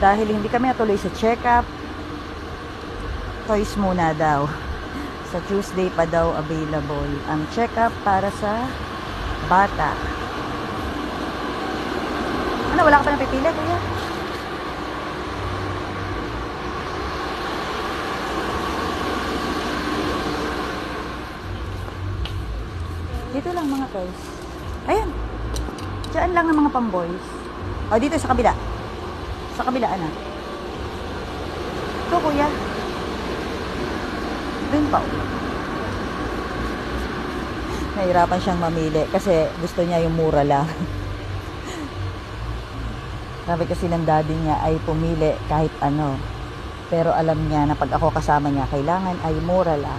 Dahil hindi kami natuloy sa check-up, toys muna daw. Sa Tuesday pa daw available ang check-up para sa bata. Ano, wala ka pa napipili, kuya? Dito lang mga toys. Ayan. Diyan lang ang mga pamboys. O, dito sa kabila. Sa kabila, anak. Ito, kuya. Doon pa. Nahirapan siyang mamili kasi gusto niya yung mura lang. Sabi kasi ng daddy niya ay pumili kahit ano. Pero alam niya na pag ako kasama niya, kailangan ay mura lang.